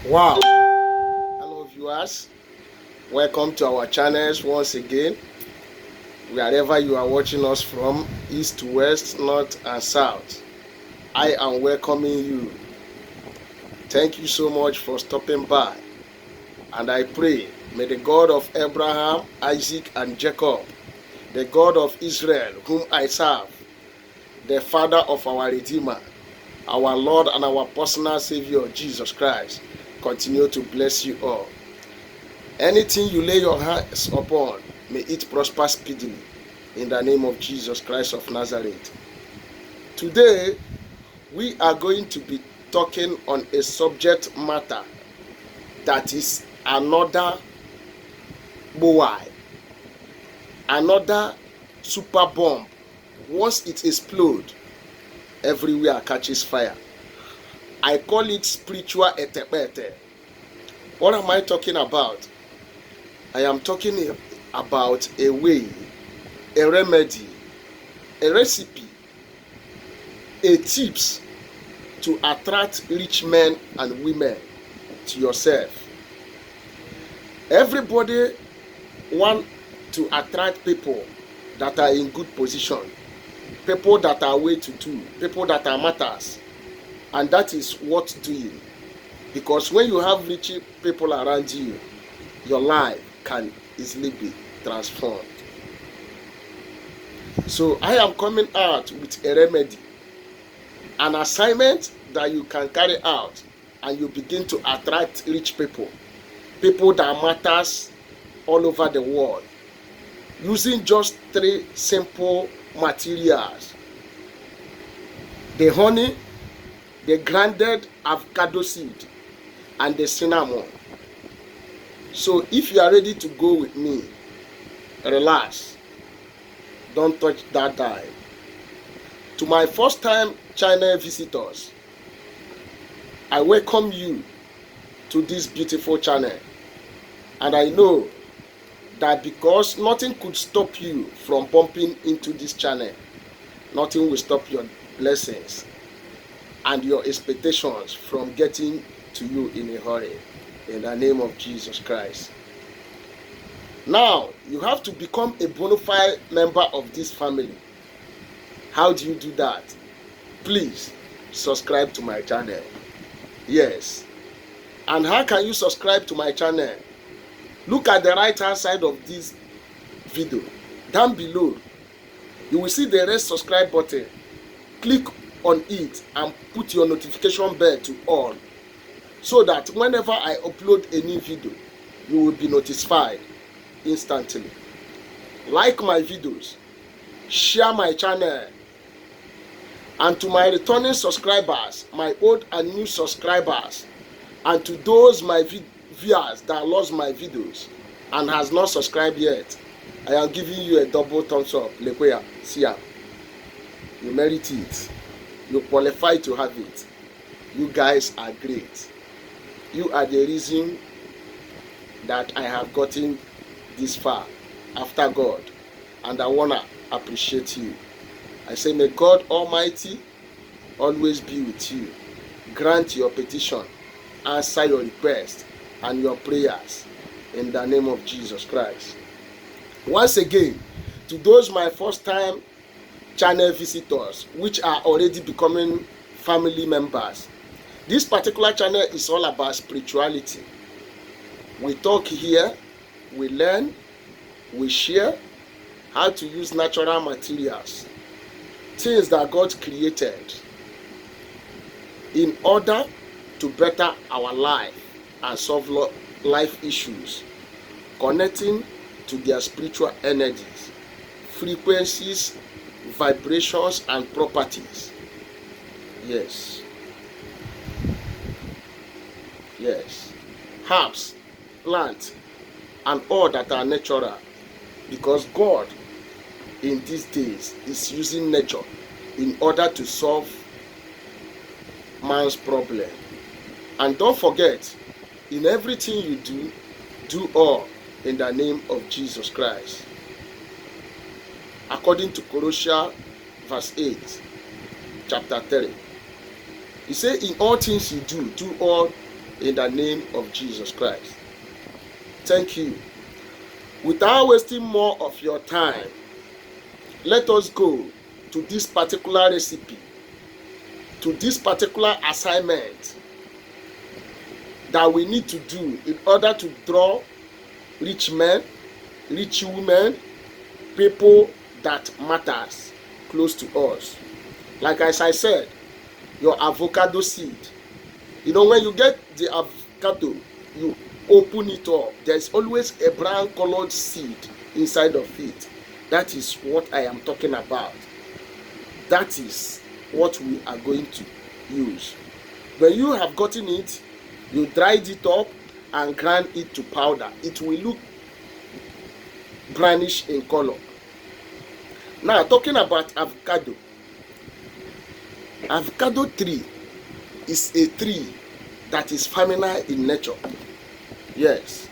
Wow. Hello viewers, welcome to our channels once again. Wherever you are watching us from, east to west, north and south, I am welcoming you. Thank you so much for stopping by, and I pray may the God of Abraham, Isaac and Jacob, the God of Israel whom I serve, the Father of our Redeemer, our Lord and our personal Savior Jesus Christ, continue to bless you all. Anything you lay your hands upon, may it prosper speedily in the name of Jesus Christ of Nazareth. Today, we are going to be talking on a subject matter that is another buoy, another super bomb. Once it explodes, everywhere catches fire. I call it spiritual etepete. What am I talking about? I am talking about a way, a remedy, a recipe, a tips to attract rich men and women to yourself. Everybody want to attract people that are in good position, people that are way to do, people that are matters, and that is what doing. Because when you have rich people around you, your life can easily be transformed. So I am coming out with a remedy, an assignment that you can carry out, and you begin to attract rich people, people that matters all over the world, using just 3 simple materials: the honey, the grounded avocado seed, and the cinnamon. So if you are ready to go with me, relax, don't touch that dial. To my first time channel visitors, I welcome you to this beautiful channel, and I know that because nothing could stop you from bumping into this channel, nothing will stop your blessings and your expectations from getting to you in a hurry, in the name of Jesus Christ. Now, you have to become a bona fide member of this family. How do you do that? Please subscribe to my channel. Yes. And how can you subscribe to my channel? Look at the right hand side of this video. Down below, you will see the red subscribe button. Click on it and put your notification bell to on, so that whenever I upload a new video, you will be notified instantly. Like my videos, share my channel, and to my returning subscribers, my old and new subscribers, and to those my viewers that lost my videos and has not subscribed yet, I am giving you a double thumbs up. Lekwea, see ya. You merit it. You qualify to have it. You guys are great. You are the reason that I have gotten this far after God, and I wanna appreciate you. I say, may God Almighty always be with you, grant your petition, answer your request and your prayers in the name of Jesus Christ. Once again, to those my first time channel visitors, which are already becoming family members, this particular channel is all about spirituality. We talk here, we learn, we share how to use natural materials, things that God created, in order to better our life and solve life issues, connecting to their spiritual energies, frequencies, vibrations and properties. Yes. Yes. Herbs, plants, and all that are natural, because God in these days is using nature in order to solve man's problem. And don't forget, in everything you do, do all in the name of Jesus Christ. According to Colossians verse 8, chapter 3, he said, in all things you do, do all in the name of Jesus Christ. Thank you. Without wasting more of your time, let us go to this particular recipe, to this particular assignment that we need to do in order to draw rich men, rich women, people that matters close to us. Like as I said, your avocado seed. You know, when you get the avocado, you open it up. There's always a brown colored seed inside of it. That is what I am talking about. That is what we are going to use. When you have gotten it, you dried it up and grind it to powder. It will look brownish in color. Now, talking about avocado. Avocado tree is a tree that is familiar in nature. Yes.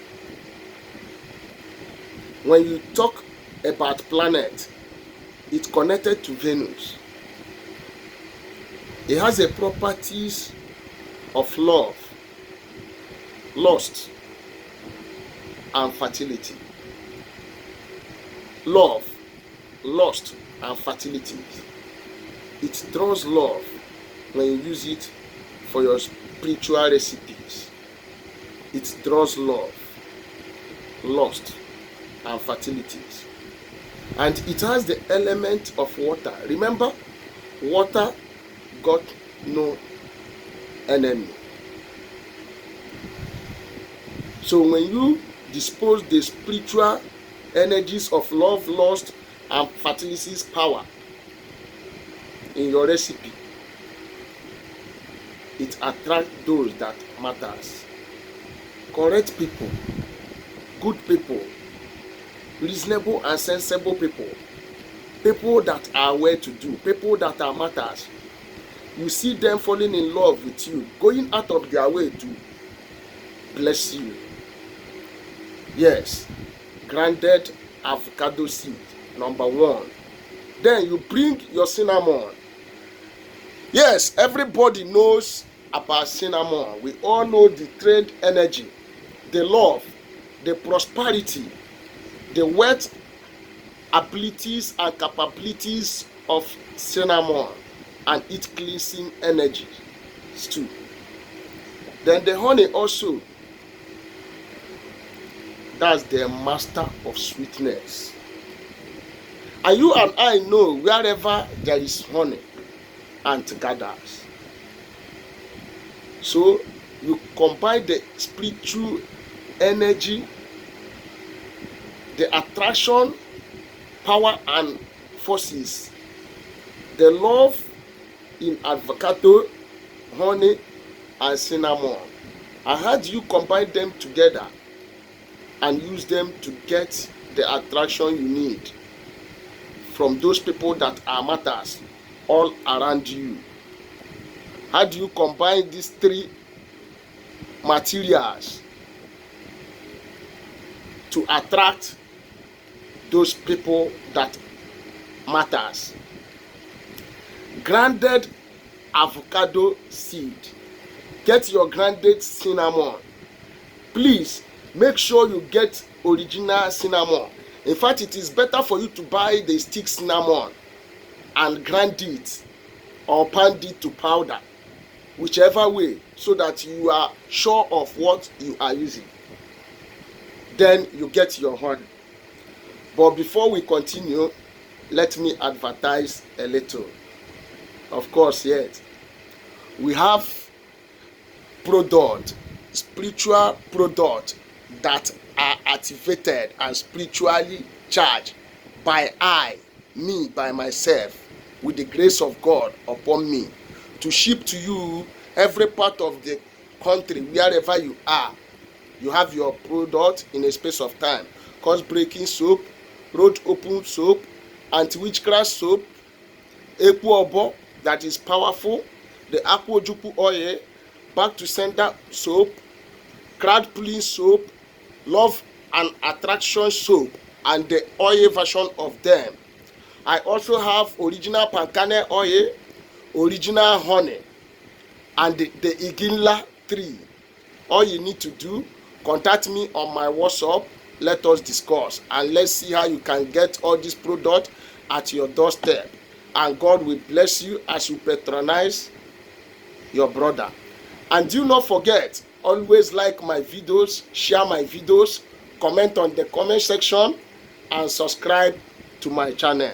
When you talk about planet, it's connected to Venus. It has a properties of love, lust, and fertility. Love, lust, and fertility. It draws love when you use it for your spiritual recipes. It draws love, lust, and fertilities. And it has the element of water. Remember, water got no enemy. So when you dispose the spiritual energies of love, lust, and fertilities power in your recipe, it attracts those that matters. Correct people, good people, reasonable and sensible people, people that are well-to-do, people that are matters. You see them falling in love with you, going out of their way to bless you. Yes, grounded avocado seed, number 1. Then you bring your cinnamon. Yes, everybody knows about cinnamon. We all know the trade energy, the love, the prosperity, the wealth abilities and capabilities of cinnamon and its cleansing energy too. Then the honey also, that's the master of sweetness. And you and I know wherever there is honey, ant gathers. So you combine the spiritual energy, the attraction, power, and forces, the love in avocado, honey, and cinnamon. And how do you combine them together and use them to get the attraction you need from those people that are matters all around you? How do you combine these 3 materials to attract those people that matters? Grounded avocado seed. Get your grounded cinnamon. Please make sure you get original cinnamon. In fact, it is better for you to buy the stick cinnamon and grind it or pound it to powder, whichever way, so that you are sure of what you are using. Then you get your honey. But before we continue, let me advertise a little. Of course, yes, we have product, spiritual product that are activated and spiritually charged by me, by myself, with the grace of God upon me, to ship to you every part of the country, wherever you are. You have your product in a space of time. Cause breaking soap, road open soap, anti-witchcraft soap, Epo that is powerful, the Akwojupu oil, back to sender soap, crowd pulling soap, love and attraction soap, and the oil version of them. I also have original pankane oil, original honey, and the Iginla tree. All you need to do, contact me on my WhatsApp. Let us discuss and let's see how you can get all this product at your doorstep. And God will bless you as you patronize your brother. And do not forget, always like my videos, share my videos, comment on the comment section, and subscribe to my channel.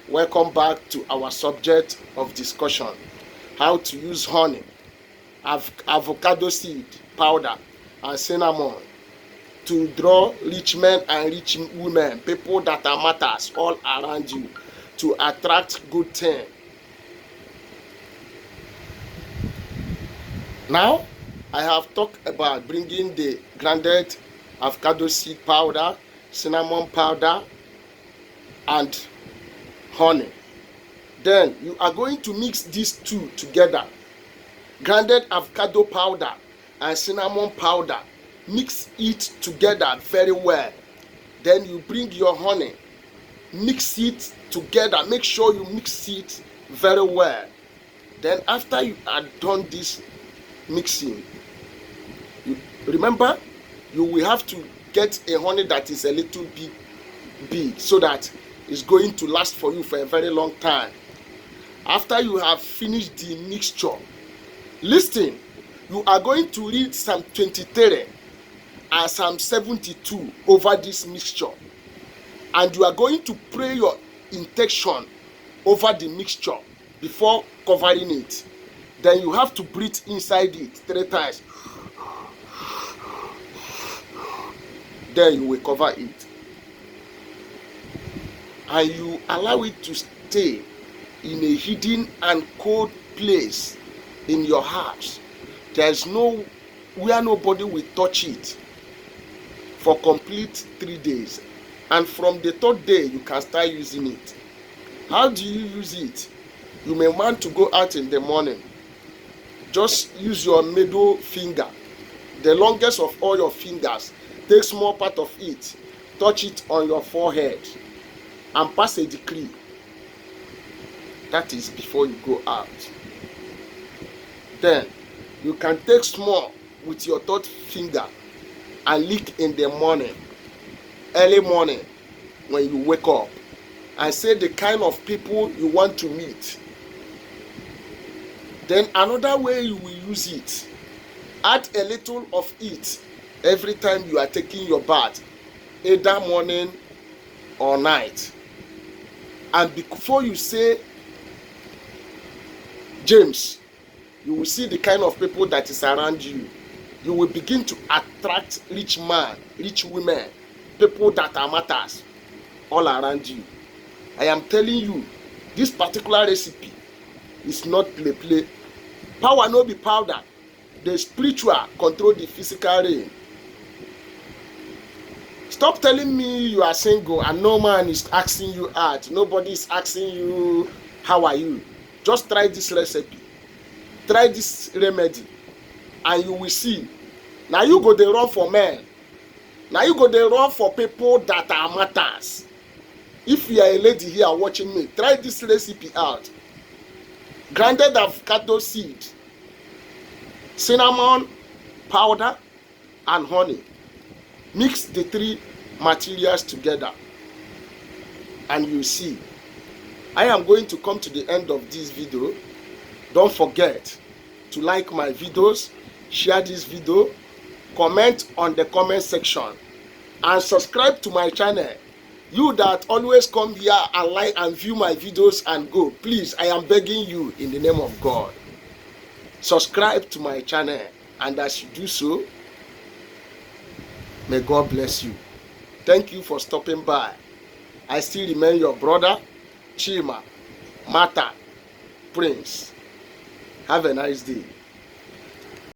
Welcome back to our subject of discussion: how to use honey, avocado seed powder, and cinnamon to draw rich men and rich women, people that are matters all around you, to attract good things. Now, I have talked about bringing the grounded avocado seed powder, cinnamon powder, and honey. Then you are going to mix these two together. Grounded avocado powder and cinnamon powder. Mix it together very well. Then you bring your honey. Mix it together. Make sure you mix it very well. Then after you are done this mixing, remember, you will have to get a honey that is a little big so that it's going to last for you for a very long time. After you have finished the mixture, listen, you are going to read Psalm 23 and Psalm 72 over this mixture, and you are going to pray your intention over the mixture before covering it. Then you have to breathe inside it 3 times. Then you will cover it, and you allow it to stay in a hidden and cold place in your house. There's no where nobody will touch it for complete 3 days, and from the 3rd day you can start using it. How do you use it? You may want to go out in the morning. Just use your middle finger, the longest of all your fingers. Take small part of it, touch it on your forehead, and pass a decree. That is before you go out. Then you can take small with your 3rd finger and lick in the morning, early morning, when you wake up, and say the kind of people you want to meet. Then another way you will use it, add a little of it every time you are taking your bath, either morning or night. And before you say James, you will see the kind of people that is around you. You will begin to attract rich men, rich women, people that are matters all around you. I am telling you, this particular recipe is not play. Power no be powder. The spiritual control the physical realm. Stop telling me you are single and no man is asking you out. Nobody is asking you how are you. Just try this recipe. Try this remedy, and you will see. Now you go dey run for men. Now you go dey run for people that are matters. If you are a lady here watching me, try this recipe out. Grounded avocado seed, cinnamon powder, and honey. Mix the 3 materials together, and you see. I am going to come to the end of this video. Don't forget to like my videos, share this video, comment on the comment section, and subscribe to my channel. You that always come here and like and view my videos and go, please, I am begging you in the name of God, subscribe to my channel, and as you do so, may God bless you. Thank you for stopping by. I still remain your brother, Chima, Marta, Prince. Have a nice day.